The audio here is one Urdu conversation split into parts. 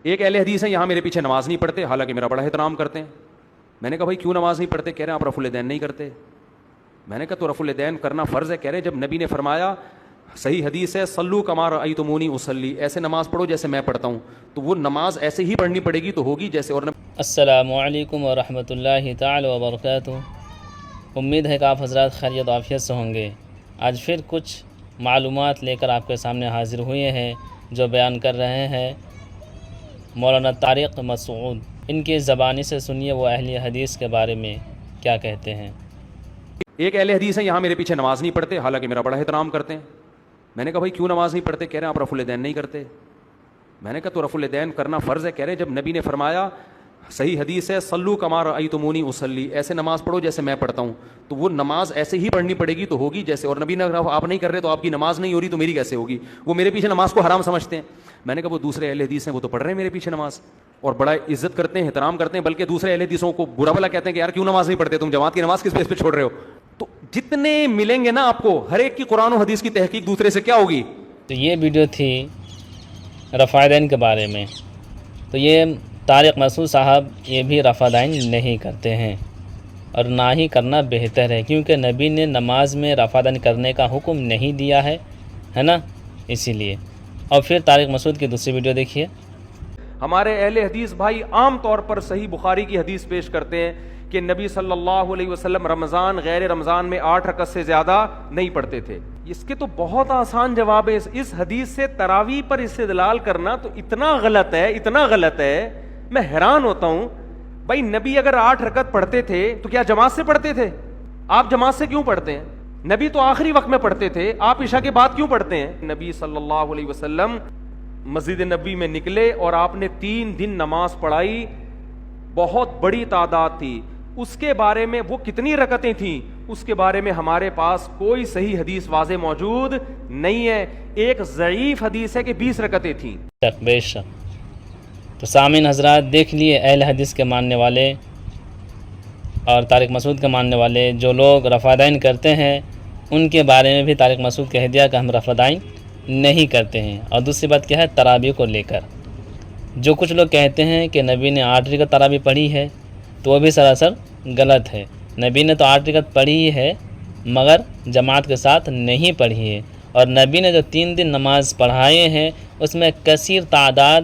ایک اہل حدیث ہیں یہاں میرے پیچھے نماز نہیں پڑھتے حالانکہ میرا بڑا احترام کرتے ہیں. میں نے کہا بھائی کیوں نماز نہیں پڑھتے؟ کہہ رہے ہیں آپ رفع الیدین نہیں کرتے. میں نے کہا تو رفع الیدین کرنا فرض ہے. کہہ رہے جب نبی نے فرمایا, صحیح حدیث ہے, صلو کما رأیتمونی اصلی, ایسے نماز پڑھو جیسے میں پڑھتا ہوں, تو وہ نماز ایسے ہی پڑھنی پڑے گی تو ہوگی جیسے. اور السلام علیکم ورحمۃ اللہ تعالی وبرکاتہ. امید ہے کہ آپ حضرات خیریت و عافیت سے ہوں گے. آج پھر کچھ معلومات لے کر آپ کے سامنے حاضر ہوئے ہیں جو بیان کر رہے ہیں مولانا طارق مسعود. ان کی زبانی سے سنیے وہ اہل حدیث کے بارے میں کیا کہتے ہیں. ایک اہل حدیث ہیں یہاں میرے پیچھے نماز نہیں پڑھتے حالانکہ میرا بڑا احترام کرتے ہیں. میں نے کہا بھائی کیوں نماز نہیں پڑھتے؟ کہہ رہے ہیں آپ رفع الیدین نہیں کرتے. میں نے کہا تو رفع الیدین کرنا فرض ہے. کہہ رہے جب نبی نے فرمایا, صحیح حدیث ہے, صلو کما رأیتمونی اصلی, ایسے نماز پڑھو جیسے میں پڑھتا ہوں, تو وہ نماز ایسے ہی پڑھنی پڑے گی تو ہوگی جیسے. اور نبی نے کہا آپ نہیں کر رہے تو آپ کی نماز نہیں ہو رہی تو میری کیسے ہوگی؟ وہ میرے پیچھے نماز کو حرام سمجھتے ہیں. میں نے کہا وہ دوسرے اہل حدیث ہیں وہ تو پڑھ رہے ہیں میرے پیچھے نماز اور بڑا عزت کرتے ہیں, احترام کرتے ہیں, بلکہ دوسرے اہل حدیثوں کو برا بھلا کہتے ہیں کہ یار کیوں نماز نہیں پڑھتے, تم جماعت کی نماز کس بیس پہ چھوڑ رہے ہو. تو جتنے ملیں گے نا آپ کو, ہر ایک کی قرآن و حدیث کی تحقیق دوسرے سے کیا ہوگی. تو یہ ویڈیو تھی رفع الیدین کے بارے میں. تو یہ طارق مسعود صاحب یہ بھی رفع الیدین نہیں کرتے ہیں اور نہ ہی کرنا بہتر ہے, کیونکہ نبی نے نماز میں رفع الیدین کرنے کا حکم نہیں دیا ہے نا, اسی لیے. اور پھر طارق مسعود کی دوسری ویڈیو دیکھیے. ہمارے اہل حدیث بھائی عام طور پر صحیح بخاری کی حدیث پیش کرتے ہیں کہ نبی صلی اللہ علیہ وسلم رمضان غیر رمضان میں 8 رکعت سے زیادہ نہیں پڑھتے تھے. اس کے تو بہت آسان جواب ہے. اس حدیث سے تراویح پر استدلال کرنا تو اتنا غلط ہے, اتنا غلط ہے, میں حیران ہوتا ہوں. بھائی نبی اگر 8 رکعت پڑھتے تھے تو کیا جماعت سے پڑھتے تھے؟ آپ جماعت سے کیوں پڑھتے ہیں؟ نبی تو آخری وقت میں پڑھتے تھے, آپ عشاء کے بعد کیوں پڑھتے ہیں؟ نبی صلی اللہ علیہ وسلم مسجد نبی میں نکلے اور آپ نے 3 دن نماز پڑھائی, بہت بڑی تعداد تھی. اس کے بارے میں وہ کتنی رکعتیں تھیں اس کے بارے میں ہمارے پاس کوئی صحیح حدیث واضح موجود نہیں ہے. ایک ضعیف حدیث ہے کہ 20 رکعتیں تھیں. بے شک. تو سامعین حضرات دیکھ لیے, اہل حدیث کے ماننے والے اور طارق مسعود کے ماننے والے جو لوگ رفع الیدین کرتے ہیں ان کے بارے میں بھی طارق مسعود کہہ دیا کہ ہم رفع الیدین نہیں کرتے ہیں. اور دوسری بات کیا ہے, تراویح کو لے کر جو کچھ لوگ کہتے ہیں کہ نبی نے 8 رکعت تراویح پڑھی ہے تو وہ بھی سراسر غلط ہے. نبی نے تو 8 رکعت پڑھی ہے مگر جماعت کے ساتھ نہیں پڑھی ہے. اور نبی نے جو 3 دن نماز پڑھائے ہیں اس میں کثیر تعداد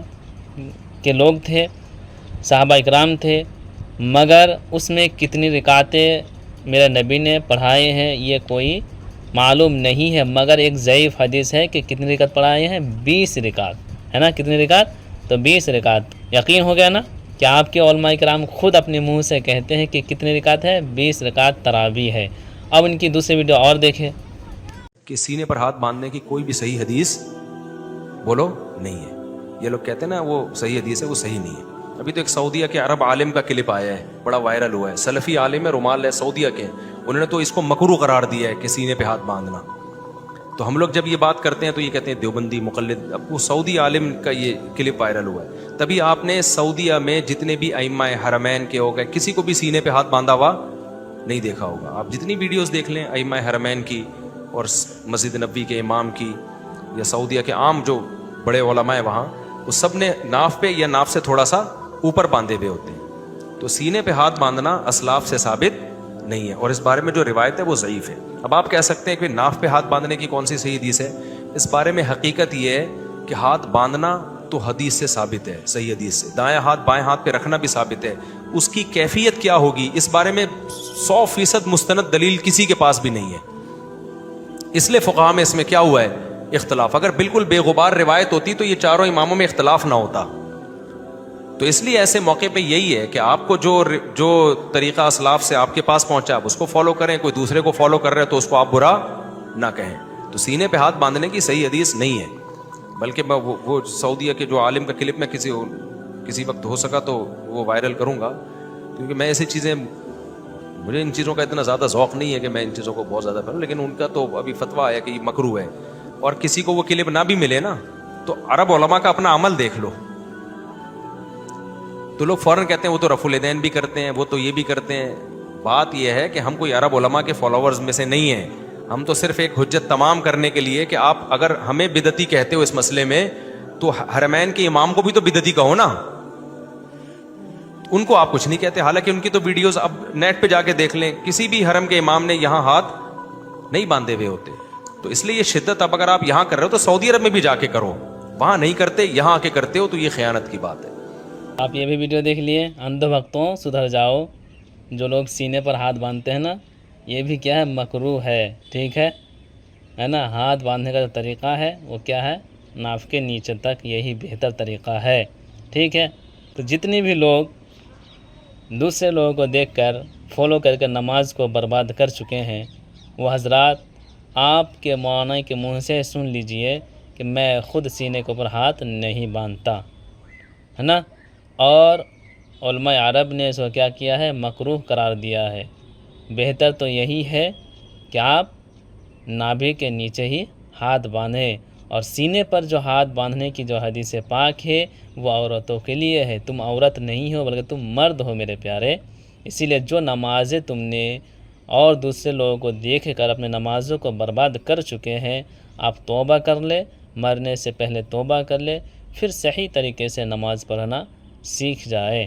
کے لوگ تھے, صحابہ اکرام تھے, مگر اس میں کتنی رکعتیں میرے نبی نے پڑھائے ہیں یہ کوئی معلوم نہیں ہے. مگر ایک ضعیف حدیث ہے کہ کتنی رکعت پڑھائے ہیں, 20 رکعت ہے نا. کتنی رکعت؟ تو 20 رکعت. یقین ہو گیا نا کہ آپ کے علماء کرام خود اپنے منہ سے کہتے ہیں کہ کتنی رکعت ہے, 20 رکعت تراویح ہے. اب ان کی دوسری ویڈیو اور دیکھیں. کہ سینے پر ہاتھ باندھنے کی کوئی بھی صحیح حدیث بولو نہیں ہے. یہ لوگ کہتے ہیں نا وہ صحیح حدیث ہے, وہ صحیح نہیں ہے. ابھی تو ایک سعودیہ کے عرب عالم کا کلپ آیا ہے, بڑا وائرل ہوا ہے. سلفی عالم ہے, رومال ہے, سعودیہ کے, انہوں نے تو اس کو مکروہ قرار دیا ہے کہ سینے پہ ہاتھ باندھنا. تو ہم لوگ جب یہ بات کرتے ہیں تو یہ کہتے ہیں دیوبندی مقلد. اب وہ سعودی عالم کا یہ کلپ وائرل ہوا ہے. تبھی آپ نے سعودیہ میں جتنے بھی ائمہ حرمین کے ہو گئے کسی کو بھی سینے پہ ہاتھ باندھا ہوا نہیں دیکھا ہوگا. آپ جتنی ویڈیوز دیکھ لیں ائمہ حرمین کی اور مسجد نبوی کے امام کی یا سعودیہ کے عام جو بڑے علماء ہیں وہاں, وہ سب نے ناف پہ یا ناف سے تھوڑا سا اوپر باندھے ہوئے ہوتے ہیں. تو سینے پہ ہاتھ باندھنا اسلاف سے ثابت نہیں ہے اور اس بارے میں جو روایت ہے وہ ضعیف ہے. اب آپ کہہ سکتے ہیں کہ ناف پہ ہاتھ باندھنے کی کون سی صحیح حدیث ہے. اس بارے میں حقیقت یہ ہے کہ ہاتھ باندھنا تو حدیث سے ثابت ہے, صحیح حدیث سے. دائیں ہاتھ بائیں ہاتھ پہ رکھنا بھی ثابت ہے. اس کی کیفیت کیا ہوگی اس بارے میں 100% مستند دلیل کسی کے پاس بھی نہیں ہے. اس لیے فقہاء میں اس میں کیا ہوا ہے اختلاف. اگر بالکل بے غبار روایت ہوتی تو یہ چاروں اماموں میں اختلاف نہ ہوتا. تو اس لیے ایسے موقع پہ یہی ہے کہ آپ کو جو طریقہ اسلاف سے آپ کے پاس پہنچا آپ اس کو فالو کریں. کوئی دوسرے کو فالو کر رہے ہیں تو اس کو آپ برا نہ کہیں. تو سینے پہ ہاتھ باندھنے کی صحیح حدیث نہیں ہے. بلکہ میں وہ سعودیہ کے جو عالم کا کلپ میں کسی وقت ہو سکا تو وہ وائرل کروں گا, کیونکہ میں ایسی چیزیں, مجھے ان چیزوں کا اتنا زیادہ ذوق نہیں ہے کہ میں ان چیزوں کو بہت زیادہ پڑھوں. لیکن ان کا تو ابھی فتویٰ آیا کہ یہ مکروہ ہے. اور کسی کو وہ کلپ نہ بھی ملے نا تو عرب علماء کا اپنا عمل دیکھ لو, تو لوگ فوراً کہتے ہیں وہ تو رفع الیدین بھی کرتے ہیں, وہ تو یہ بھی کرتے ہیں. بات یہ ہے کہ ہم کوئی عرب علماء کے فالوورز میں سے نہیں ہیں. ہم تو صرف ایک حجت تمام کرنے کے لیے کہ آپ اگر ہمیں بدعتی کہتے ہو اس مسئلے میں تو حرمین کے امام کو بھی تو بدعتی کہو نا. ان کو آپ کچھ نہیں کہتے, حالانکہ ان کی تو ویڈیوز اب نیٹ پہ جا کے دیکھ لیں, کسی بھی حرم کے امام نے یہاں ہاتھ نہیں باندھے ہوئے ہوتے. تو اس لیے یہ شدت اب اگر آپ یہاں کر رہے ہو تو سعودی عرب میں بھی جا کے کرو, وہاں نہیں کرتے, یہاں آ کے کرتے ہو, تو یہ خیانت کی بات ہے. آپ یہ بھی ویڈیو دیکھ لیے, اندھ بھکتوں سدھر جاؤ. جو لوگ سینے پر ہاتھ باندھتے ہیں نا, یہ بھی کیا ہے, مکروہ ہے, ٹھیک ہے نا. ہاتھ باندھنے کا جو طریقہ ہے وہ کیا ہے, ناف کے نیچے تک, یہی بہتر طریقہ ہے, ٹھیک ہے. تو جتنی بھی لوگ دوسرے لوگوں کو دیکھ کر فالو کر کے نماز کو برباد کر چکے ہیں, وہ حضرات آپ کے مولانا کے منہ سے سن لیجئے کہ میں خود سینے کے اوپر ہاتھ نہیں باندھتا, ہے نا. اور علماء عرب نے اس کو کیا کیا ہے, مکروہ قرار دیا ہے. بہتر تو یہی ہے کہ آپ نابھے کے نیچے ہی ہاتھ باندھیں, اور سینے پر جو ہاتھ باندھنے کی جو حدیث پاک ہے وہ عورتوں کے لیے ہے. تم عورت نہیں ہو بلکہ تم مرد ہو میرے پیارے. اسی لیے جو نمازیں تم نے اور دوسرے لوگوں کو دیکھ کر اپنے نمازوں کو برباد کر چکے ہیں, آپ توبہ کر لے, مرنے سے پہلے توبہ کر لے, پھر صحیح طریقے سے نماز پڑھنا سیکھ جائے.